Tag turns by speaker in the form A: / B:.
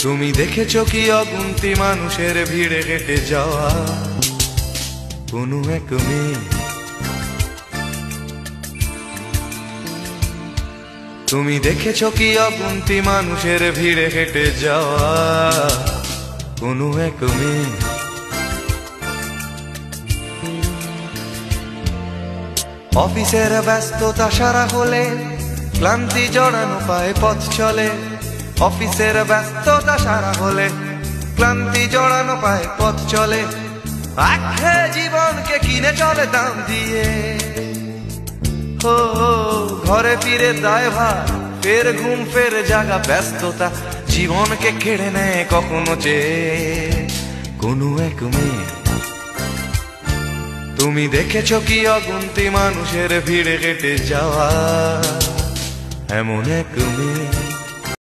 A: তুমি দেখেছো কি অগুন্তি মানুষের ভিড়ে হেঁটে যাওয়া কোনো এক মেয়ে? তুমি দেখেছো কি অগুন্তি মানুষের ভিড়ে হেঁটে যাওয়া কোনো এক মেয়ে? অফিসের ব্যস্ততা সারা হলে ক্লান্তি জড়ানো পায়ে পথ চলে। অফিসের ব্যস্ততা সারা হলে ক্লান্তি জড়ানো পায়ে পথ চলে। আখে জীবনকে কিনে চলে দাম দিয়ে। ও ঘরে ফিরে দায়ভার, ফের ঘুম ফের জাগা, ব্যস্ততা জীবনকে কেড়ে নেয় কখনো চেয়ে কোনো এক মেয়ে। তুমি দেখেছো কি অগুন্তি মানুষের ভিড়ে হেঁটে যাওয়া এমন এক মেয়ে?